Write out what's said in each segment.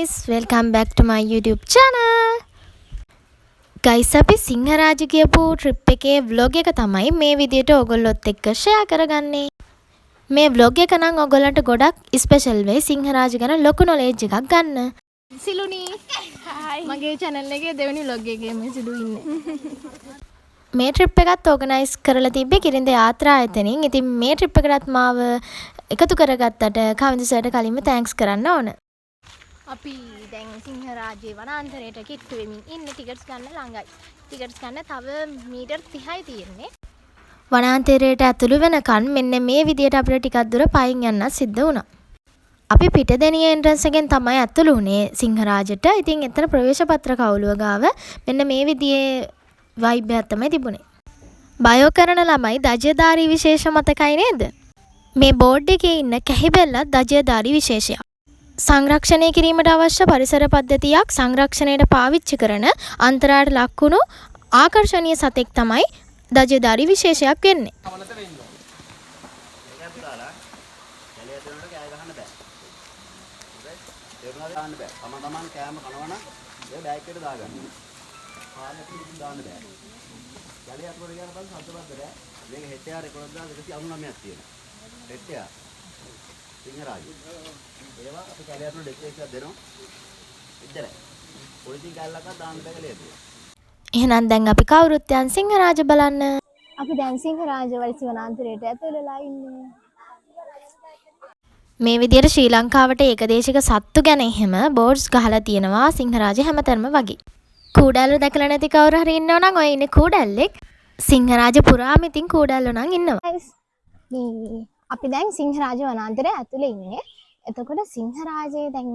guys, welcome back to my YouTube channel. Guys, අපි සිංහරාජ කියපු trip එකේ vlog එක තමයි මේ විදියට ඔයගොල්ලොත් එක්ක share කරගන්නේ. මේ vlog එක නම් ඔයගොල්ලන්ට ගොඩක් special වෙයි සිංහරාජ ගැන ලොකු knowledge එකක් ගන්න. සිලුනි hi මගේ channel එකේ දෙවෙනි vlog එකේ මේ සිලු ඉන්නේ. මේ trip එකත් organize කරලා තිබ්බේ කිරින්ද යාත්‍රා ආයතනෙන්. ඉතින් මේ trip එකටත් මාව එකතු කරගත්තට කවින්ද සර්ට කලින්ම thanks කරන්න ඕන. අපි දැන් සිංහරාජයේ වනාන්තරයට කිට්ටු වෙමින් ඉන්නේ ටිකට්ස් ගන්න ළඟයි. ටිකට්ස් ගන්න තව මීටර් 30යි තියෙන්නේ. වනාන්තරයට ඇතුළු වෙනකන් මෙන්න මේ විදියට අපිට ටිකක් දුර පයින් යන්න සිද්ධ වුණා. අපි පිටදෙනිය එන්ට්‍රන්ස් එකෙන් තමයි ඇතුළු වුණේ සිංහරාජයට. ඉතින් එතන ප්‍රවේශ පත්‍ර කවුළුව ගාව මෙන්න මේ විදියේ vibe එකක් තමයි තිබුණේ. බයෝ කරන ළමයි දජයධාරී විශේෂ මතකයි නේද? මේ බෝඩ් එකේ ඉන්න කැහිබෙල්ලත් දජයධාරී විශේෂයක්. සංරක්ෂණය කිරීමට අවශ්‍ය පරිසර පද්ධතියක් සංරක්ෂණයට පාවිච්චි කරන අන්තරාට ලක්වුණු ආකර්ශනීය සතෙක් තමයි දජයධාරී විශේෂයක් වෙන්නේ. ඒවා අපි කැලේ අතන ඩෙකරේෂන් එකක් දෙනවා. ඉච්චරයි. පොලිසියෙන් කැලලක්වත් දාන්න බෑ කැලේ ඇතුලේ. එහෙනම් දැන් අපි කවුරුත් යන් සිංහරාජ බලන්න. අපි දැන් සිංහරාජ වලසි වනාන්තරයට ඇතුළලා ඉන්නේ. මේ විදියට ශ්‍රී ලංකාවට ඒකදේශික සත්තු ගැන එහෙම බෝඩ්ස් ගහලා තියෙනවා සිංහරාජ හැමතැනම වගේ. කූඩැල්ල දැකලා නැති කවුරු හරි ඉන්නව නම් ඔය ඉන්නේ කූඩැල්ලෙක්. සිංහරාජ පුරාම ඉතින් කූඩැල්ලෝ නම් ඉන්නවා. අපි දැන් සිංහරාජ වනාන්තරයේ ඇතුලේ ඉන්නේ. එතකොට සිංහරාජයේ දැන්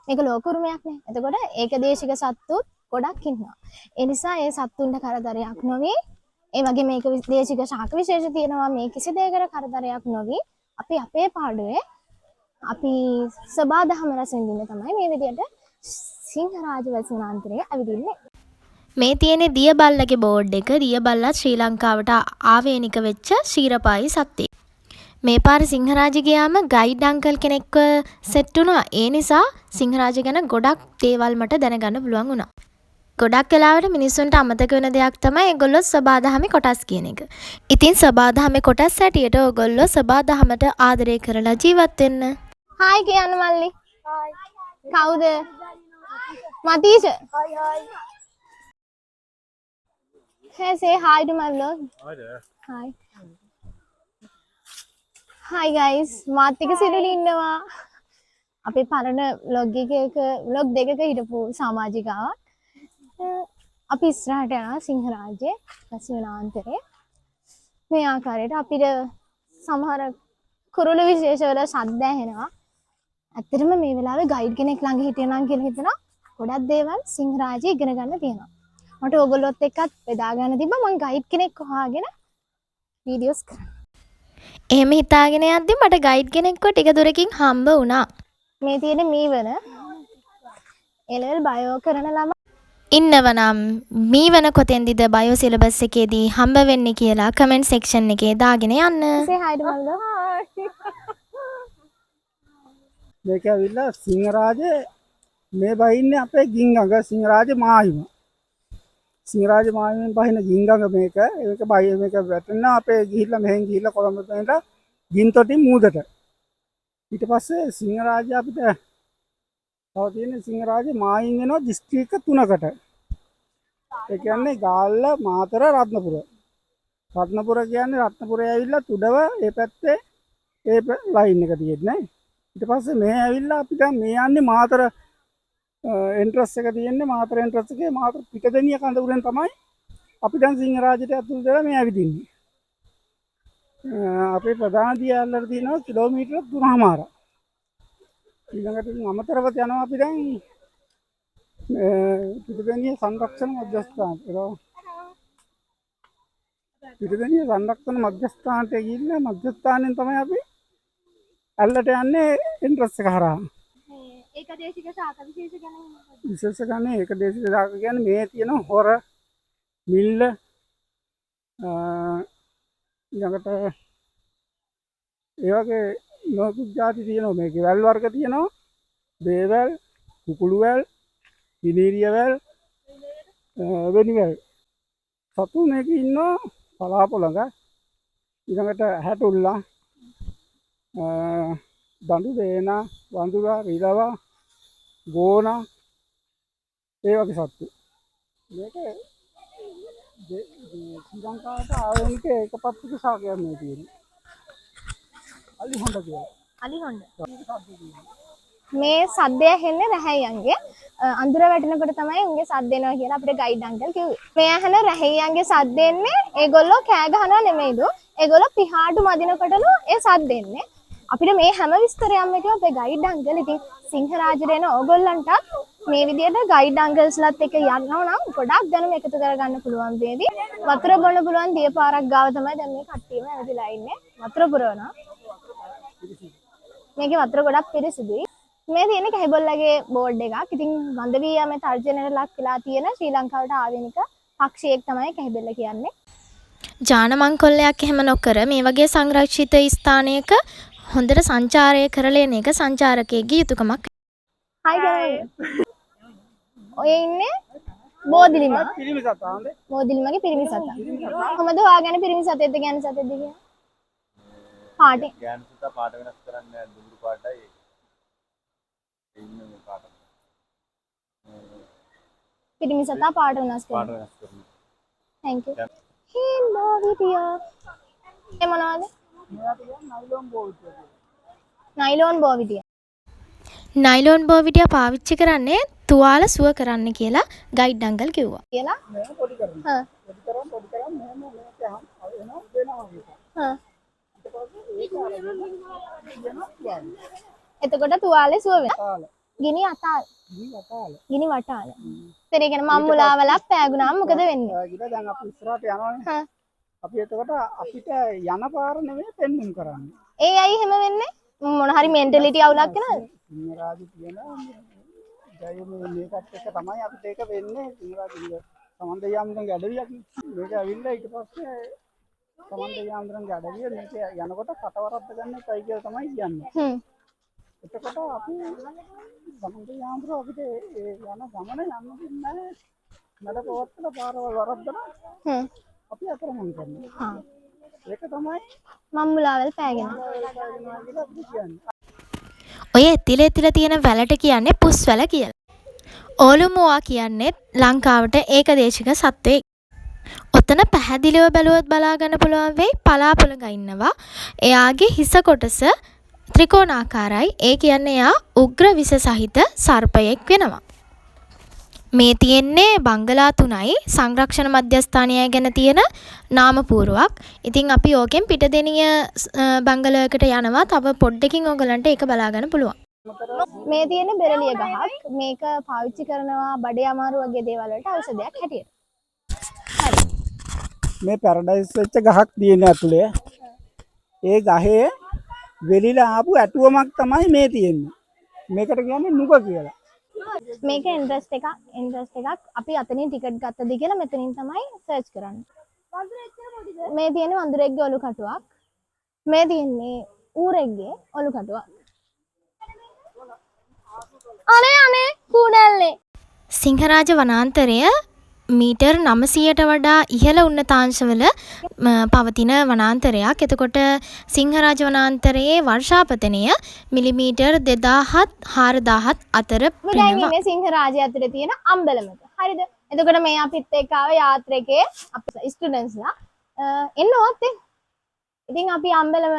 මේක ලෝක උරුමයක් නේ. එතකොට ඒකදේශික සත්තුත් ගොඩක් ඉන්නවා. ඒ නිසා ඒ සත්තුන්ට කරදරයක් නොවි, ඒ වගේ මේක දේශික ශාක විශේෂ තියෙනවා. මේ කිසි දෙයකට කරදරයක් නොවි අපි අපේ පාඩුවේ අපි සබාදහම රස විඳින්න තමයි මේ විදියට සිංහරාජ වනාන්තරයේ ඇවිදින්නේ. මේ තියෙන්නේ දියබල්ලගේ බෝඩ් එක. දියබල්ලත් ශ්‍රී ලංකාවට ආවේනික වෙච්ච ශීරපායි සත්ත්වෙක්. මේ පාර සිංහරාජ ගියාම ගයිඩ් අංකල් කෙනෙක්ව සෙට් වුණා. ඒ නිසා සිංහරාජ ගැන ගොඩක් දේවල් මට දැනගන්න පුළුවන් වුණා. ගොඩක් වෙලාවට මිනිස්සුන්ට අමතක වෙන දෙයක් තමයි ඒගොල්ලෝ සබාදහමේ කොටස් කියන එක. ඉතින් සබාදහමේ කොටස් හැටියට ඕගොල්ලෝ සබාදහමට ආදරය කරලා ජීවත් වෙන්න. හායි කියන්න මල්ලි. හායි. කවුද? Matheesha. Hi hi. Hey, say hi to my vlog. Hi there. Hi. Hi guys, මාත් එක්ක සිරුලි ඉන්නවා. අපේ පරණ vlog දෙකක හිටපු සමාජිකාවක්. අපි ඉස්සරහට යනවා සිංහරාජයේ වනාන්තරයේ. මේ ආකාරයට අපිට සමහර කුරුළු විශේෂවල ශබ්ද ඇහෙනවා. ඇත්තටම මේ වෙලාවේ ගයිඩ් කෙනෙක් ළඟ හිටියනම් කියලා හිතනවා. ගොඩක් දේවල් සිංහරාජයේ ඉගෙන ගන්න තියෙනවා. මට ඕගොල්ලොත් එක්කත් බෙදා ගන්න තිබ්බා. මම ගයිඩ් කෙනෙක් හොයාගෙන වීඩියෝස් කරනවා. එහෙම හිතාගෙන යද්දි මට ගයිඩ් කෙනෙක්ව ටික දුරකින් හම්බ වුණා. මේ තියෙන මීවන එලෙවල් බයෝ කරන ළමයි ඉන්නවනම් මීවන කොතෙන්දිද බයෝ සිලබස් එකේදී හම්බ වෙන්නේ කියලා කමෙන්ට් සෙක්ෂන් එකේ දාගෙන යන්න. say hi to මල්ලෝ. මේක ඇවිල්ලා සිංහරාජේ මේ බහින්නේ අපේ ගිංගඟ සිංහරාජ මාහිම. සිංහරාජ මාහිමෙන් බහින ගිංගඟ මේක. මේක බයි මේක වැටෙනවා අපේ ගිහිල්ලා මෙහෙන් ගිහිල්ලා කොළඹ තැනට ගින්තොටින් මූදට. ඊට පස්සේ සිංහරාජ අපිට තව තියෙන සිංහරාජ මාහිම් වෙනවා දිස්ත්‍රික්ක 3කට. ඒ කියන්නේ ගාල්ල, මාතර, රත්නපුර. රත්නපුර කියන්නේ රත්නපුරේ ඇවිල්ලා තුඩව ඒ පැත්තේ ඒ ලයින් එක තියෙන්නේ. ඊට පස්සේ මේ ඇවිල්ලා අපිට මේ යන්නේ මාතර එන්ට්‍රස් එක තියෙන්නේ. මාතර එන්ට්‍රස් එකේ මාතර පිටදෙනිය කඳ උරෙන් තමයි අපි දැන් සිංහරාජයට ඇතුල් වෙලා මේ ඇවිදින්නේ. අපේ ප්‍රධාන දියැලට තියෙනවා කිලෝමීටර් 3මාරක්. ඊළඟට අමතරව යනවා අපි දැන් පිටදෙනිය සංරක්ෂණ මධ්‍යස්ථානට. පිටදෙනිය සංරක්ෂණ මධ්‍යස්ථානට ගිහිල්ලා මධ්‍යස්ථානෙන් තමයි අපි ඇල්ලට යන්නේ එන්ට්‍රස් එක හරහා. ඒකදේශික ශාක විශේෂ ගැන විශේෂ ගන්නේ ඒකදේශික ශාක කියන්නේ මේ තියෙන හොර මිල්ල ඊළඟට ඒ වගේ නොකුත් ಜಾති තියෙනවා මේකේ වැල් වර්ග තියෙනවා දේවල් කුකුළු වැල්, පිනීරිය වැල්, වෙනි වැල්. සතු මේක ඉන්නවා පලාපොළඟ. ඊළඟට හැටුල්ලා, දඬු දේනා, වඳුරා, රිලවා, ගෝනා ඒ වගේ සත්තු. මේක ශ්‍රී ලංකාවට ආවේනික ඒකපත්තික ශාකයක් මේ තියෙන්නේ. අලි හොඬ කියලා. අලි හොඬ. මේ සද්දය ඇහෙන්නේ රැහැයියන්ගේ. අඳුර වැටෙනකොට තමයි උන්ගේ සද්ද එනවා කියලා අපිට ගයිඩ් අංකල් කිව්වේ. මේ ඇහෙන රැහැයියන්ගේ සද්ද එන්නේ ඒගොල්ලෝ කෑ ගහනවා නෙමෙයිදෝ. ඒගොල්ලෝ පිහාටු මදිනකොටලු ඒ සද්ද එන්නේ. අපිට මේ හැම විස්තරයක්ම කිව්වා අපේ ගයිඩ් අංකල්. ඉතින් සිංහරාජට එන ඕගොල්ලන්ට මේ විදිහට ගයිඩ් අංකල්ස්ලාත් එක්ක යනවා නම් ගොඩක් දැනුම එකතු කරගන්න පුළුවන් වේවි. වතුර බොන්න පුළුවන් දියපාරක් ගාව තමයි දැන් මේ කට්ටියම ඇවිදලා ඉන්නේ. වතුර පුරවනවා. මේකේ වතුර ගොඩක් පිරිසිදුයි. මේ තියෙන කැහිබොල්ලගේ බෝඩ් එකක්. ඉතින් වන්දවියමේ තර්ජනයට ලක් වෙලා තියෙන ශ්‍රී ලංකාවට ආවෙනික පක්ෂියෙක් තමයි කැහිබොල්ල කියන්නේ. ජාන මංකොල්ලයක් එහෙම නොකර මේ වගේ සංරක්ෂිත ස්ථානයක හොඳට සංචාරය කරලා එන එක සංචාරකයෙක්ගේ යුතුයකමක්. හයි ගෑනි. ඔය ඉන්නේ බෝධිලිමා. පිරිමි සතානේ. බෝධිලිමාගේ පිරිමි සතා. කොහමද ඔයාගෙන පිරිමි සතෙක්ද ගෑනි සතෙක්ද කියන්නේ? පාටේ. ගෑනු සතා පාට වෙනස් කරන්නේ දුඹුරු පාටයි. ඉන්නේ මේ පාට. පිරිමි සතා පාට වෙනස් පාට කරනවා. වෙනස් කරනවා. Thank you. හින්දෝ විදියා. ඒ මොනවද? මෙයාට කියන්නේ නයිලෝන් බෝවිඩ්. නයිලෝන් බෝවිදිය. නයිලෝන් බෝවිඩිය පාවිච්චි කරන්නේ තුවාල සුව කරන්න කියලා ගයිඩ් අංකල් කිව්වා. කියලා? මෙහෙම පොඩි කරනවා. හා. පොඩි කරාම මෙහෙම මේක වෙනවා මේක. හා. ඒක එතකොට තුවාලේ සුව වෙනවා. තාල. ගිනි අතාල. තාල. ගිනි වටාල. ඒ කියන්නේ මම්මුලාවලක් පෑගුණාම මොකද වෙන්නේ? ගිහලා දැන් අපි ඉස්සරහට යනවානේ. හා. අපි එතකොට අපිට යන පාර නෙමෙයි පෙන්නුම් කරන්නේ. ඒ අය එහෙම වෙන්නේ මොන හරි මෙන්ටැලිටි අවුලක් වෙනවද? සිංහරාජු කියන ජය මේකත් එක තමයි අපිට ඒක වෙන්නේ. සිංහරාජු සමන්ද යාම්දරන් ගැඩවියක් නේ. මේක ඇවිල්ලා ඊට පස්සේ සමන්ද යාම්දරන් ගැඩවිය මේක යනකොට කටවරද්ද ගන්න එකයි කියලා තමයි කියන්නේ. එතකොට අපි සමන්ද යාම්දර අපිට ඒ යන ගමන යන්න දෙන්නේ නැහැ. මඩ පොවත්තල පාරවල් වරද්දලා අපි අතරමං කරනවා. හා. ඒක තමයි මම්මුලාවල් පෑගෙන. කියලා අපි කියන්නේ. ඔය එතිල තියෙන වැලට කියන්නේ පුස්වැල කියලා. ඕලුමුවා කියන්නේ ලංකාවට ඒකදේශික සත්වෙක්. ඔතන පැහැදිලිව බැලුවොත් බලා ගන්න පුළුවන් වෙයි පලාපොළඟ ඉන්නවා. එයාගේ හිස කොටස ත්‍රිකෝණාකාරයි. ඒ කියන්නේ එයා උග්‍ර විස සහිත සර්පයෙක් වෙනවා. මේ තියෙන්නේ බංගලා 3යි සංරක්ෂණ මධ්‍යස්ථානය ගැන තියෙන නාමපුවරුවක්. ඉතින් අපි ඕකෙන් පිටදෙනිය බංගලයකට යනවා. තව පොඩ්ඩකින් ඕගලන්ට ඒක බලා ගන්න පුළුවන්. මේ තියෙන බෙරළිය ගහක්. මේක පාවිච්චි කරනවා බඩේ අමාරු වගේ දේවල් වලට ඖෂධයක් හැටියට. හරි. මේ පැරඩයිස් වෙච්ච ගහක් තියෙන ඇතුලේ. ඒ ගහේ වෙලිලා ආපු ඇටුවමක් තමයි මේ තියෙන්නේ. මේකට කියන්නේ නුග කියලා. මේක ඉන්ට්‍රස්ට් එකක් අපි අතනින් ටිකට් ගත්තද කියලා මෙතනින් තමයි සර්ච් කරන්නේ. මේ තියෙන්නේ වඳුරෙක්ගේ ඔලු කටුවක්. මේ තියෙන්නේ ඌරෙක්ගේ ඔලු කටුවක්. අනේ කුඩල්ලේ. සිංහරාජ වනාන්තරය මීටර් 900ට වඩා ඉහළ උන්නතාංශවල පවතින වනාන්තරයක්. එතකොට සිංහරාජ වනාන්තරයේ වර්ෂාපතනය මිලිමීටර් 2000-4000 අතර වෙනවා. මේ සිංහරාජය ඇතුලේ තියෙන අම්බලමක. හරිද? එතකොට මේ අපිත් එක්ක ආව යාත්‍රිකේ අපේ ස්ටුඩන්ට්ස්ලා එන්නවත් ඉතින් අපි අම්බලම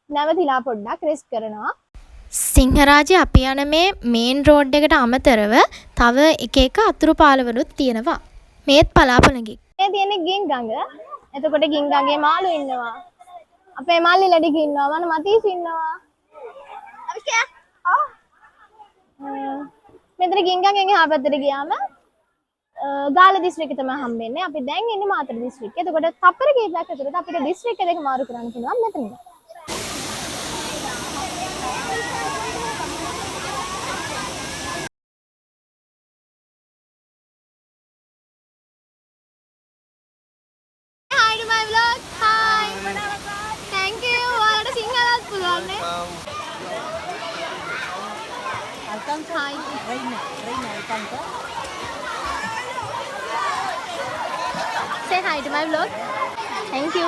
නැවතිලා පොඩ්ඩක් රෙස්ට් කරනවා. සිංහරාජය අපි යන මේ මේන් රෝඩ් එකට අමතරව තව එක අතුරු පාලවලුත් තියෙනවා. මේත් පලාපොළඟින්. මේ තියෙන්නේ ගින්ගඟ. එතකොට ගින්ගඟේ මාළු ඉන්නවා. අපේ මල්ලි ලඩි ඉන්නවා. මන මතීස් ඉන්නවා. මෙතන ගින්ගඟෙන් එහා පැත්තට ගියාම ගාල දිස්ත්‍රික්කය තමයි හම්බෙන්නේ. අපි දැන් ඉන්නේ මාතර දිස්ත්‍රික්කේ. එතකොට තප්පර කීපයක් ඇතුළත අපිට දිස්ත්‍රික්ක දෙක මාරු කරන්න පුළුවන් මෙතන. Hi. Say hi to my vlog. Thank you.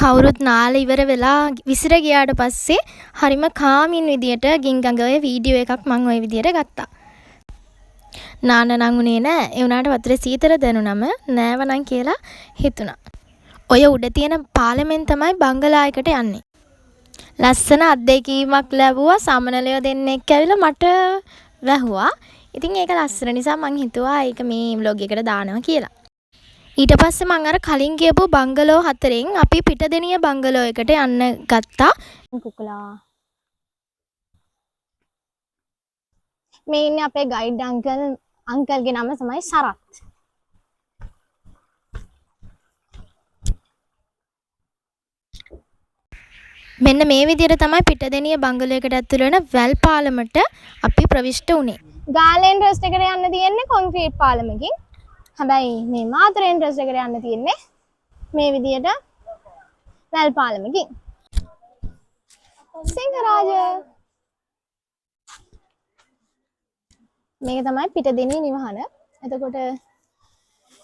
කවුරුත් නාලා ඉවර වෙලා විසිර ගියාට පස්සේ හරිම කාමින් විදියට ගින්ගඟේ වීඩියෝ එකක් මම ওই විදියට ගත්තා. නාන්න නම් උනේ නෑ. ඒ උනාට වතුරේ සීතල දැනුනම නෑවනම් කියලා හිතුණා. ඔය උඩ තියෙන පාලෙමෙන් තමයි බංගලා එකට යන්නේ. ලස්සන අත්දැකීමක් ලැබුවා. සමනලයෝ දෙන්නෙක් ඇවිල්ලා මට වැහුවා. ඉතින් ඒක ලස්සන නිසා මං හිතුවා ඒක මේ vlog එකට දානවා කියලා. ඊට පස්සේ මං අර කලින් කියපු බංගලෝ 4න් අපි පිටදෙනිය බංගලෝ එකට යන්න ගත්තා. කුකුලා. මේ ඉන්නේ අපේ ගයිඩ් අංකල්ගේ නම තමයි සරත්. මෙන්න මේ විදිහට තමයි පිටදෙනිය බංගලෝ එකට ඇතුළු වෙන වැල් පාලමට අපි ප්‍රවිෂ්ඨ වුණේ. ගාලෙන් රෙස්ට් එකට යන්න තියෙන්නේ කොන්ක්‍රීට් පාලමකින්. හැබැයි මේ මාතරෙන් රෙස්ට් එකට යන්න තියෙන්නේ මේ විදියට වැල් පාලමකින්. සිංහරාජ. මේක තමයි පිටදෙනිය නිවහන. එතකොට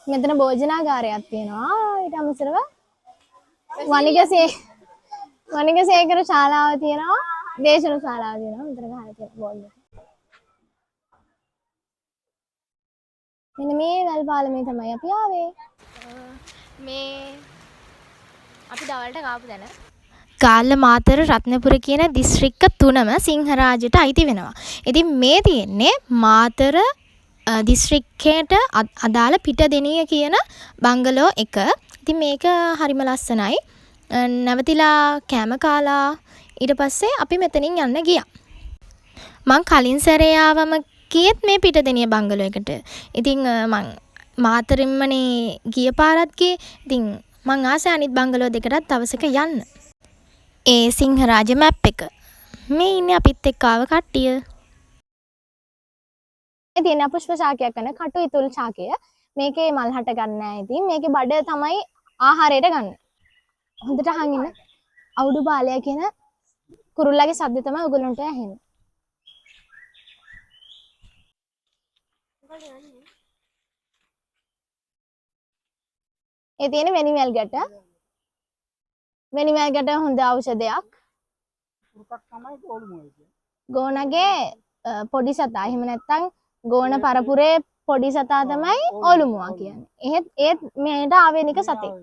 මෙතන භෝජනාගාරයක් තියෙනවා. ඊට අමතරව වනිගසේකර ශාලාව තියෙනවා. දේශන ශාලාව තියෙනවා. මෙතන ගහලා තියෙන බෝඩ් එක. මෙන්න මේ වැල් පාලමේ තමයි අපි ආවේ. මේ අපි දවල්ට කාපු තැන ගාල්ල මාතර රත්නපුර කියන දිස්ත්‍රික්ක තුනම සිංහරාජයට අයිති වෙනවා. ඉතින් මේ තියෙන්නේ මාතර දිස්ත්‍රික්කයට අදාළ පිටදෙනිය කියන බංගලෝ එක. ඉතින් මේක හරිම ලස්සනයි. නැවතිලා කෑම කාලා ඊට පස්සේ අපි මෙතනින් යන්න ගියා. මං කලින් සැරේ ආවම කීයත් මේ පිටදෙනිය බංගලෝ එකට. ඉතින් මං මාතරින්මනේ ගිය පාරත් ගියේ. ඉතින් මං ආසයි අනිත් බංගලෝ දෙකටත් දවසක යන්න. ඒ සිංහරාජ මැප් එක. මේ ඉන්නේ අපිත් එක්ක ආව කට්ටිය. මේ තියෙන පුෂ්ප ශාකයක් කරන කටු ඉතුල් ශාකය. මේකේ මල් හට ගන්න නැහැ. ඉතින් මේකේ බඩ තමයි ආහාරයට ගන්න. හොඳට අහන් ඉන්න. අවුඩු බාලයා කියන කුරුල්ලාගේ ශබ්ද තමයි ඔයගොල්ලන්ට ඇහෙන්නේ. ඒ තියෙන වෙනිමල් ගැට. වෙනිමල් ගැට හොඳ ඖෂධයක්. පුරුකක් තමයි ඕලුමෝ කියන්නේ. ගෝණගේ පොඩි සතා. එහෙම නැත්නම් ගෝණ පරපුරේ පොඩි සතා තමයි ඕලුමුවා කියන්නේ. ඒත් මෙහෙට ආවේනික සතෙක්.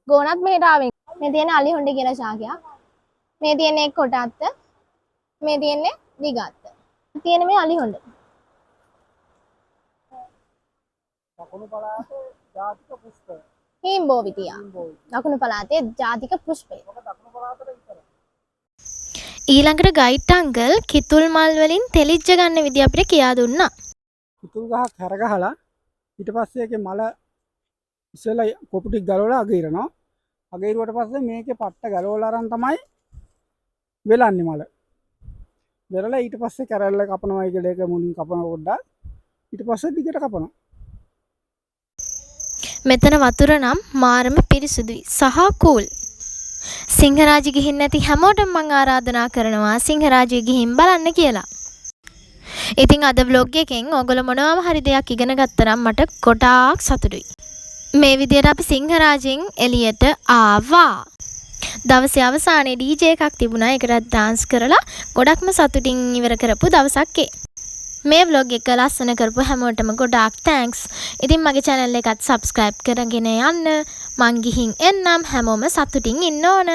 ගෝණත් මෙහෙට ආවේ. මේ තියෙන අලි හොඬ කියලා ශාකයක්. මේ තියෙන්නේ කොටාත්ත. මේ තියෙන්නේ දිගාත්ත. තියෙන මේ අලි හොඬ. දකුණු පළාතේ ජාතික පුෂ්පය. හිම්බෝවිතියා. දකුණු පළාතේ ජාතික පුෂ්පය. දකුණු පළාතේ විතරයි. ඊළඟට ගයිඩ් අංකල් කිතුල් මල් වලින් තෙලිච්ච ගන්න විදිය අපිට කියා දුන්නා. කිතුල් ගහක් හැරගහලා ඊට පස්සේ ඒකේ මල ඉස්සෙල්ලා කොපු ටික ගලවලා අගිරනවා. අගිරුවට පස්සේ මේකේ පට්ට ගලවලා අරන් තමයි වෙලන්නේ මල. වෙලලා ඊට පස්සේ කැරල්ල කපනවා කියලා ඒක මුලින් කපන පොඩ්ඩක්. ඊට පස්සේ දිගට කපනවා. මෙතන වතුර නම් මාරම පිරිසුදුයි සහ කූල්. සිංහරාජ ගිහින් නැති හැමෝටම මම ආරාධනා කරනවා සිංහරාජය ගිහින් බලන්න කියලා. ඉතින් අද vlog එකෙන් ඔයගොල්ලෝ මොනවාම හරි දෙයක් ඉගෙන ගත්තා නම් මට ගොඩාක් සතුටුයි. මේ විදිහට අපි සිංහරාජෙන් එළියට ආවා. දවසේ අවසානයේ DJ එකක් තිබුණා. ඒකට dance කරලා ගොඩක්ම සතුටින් ඉවර කරපු දවසක් ඒ. මේ vlog එක ලස්සන කරපු හැමෝටම ගොඩාක් thanks. ඉතින් මගේ channel එකත් subscribe කරගෙන යන්න. මං ගිහින් එන්නම්. හැමෝම සතුටින් ඉන්න ඕන.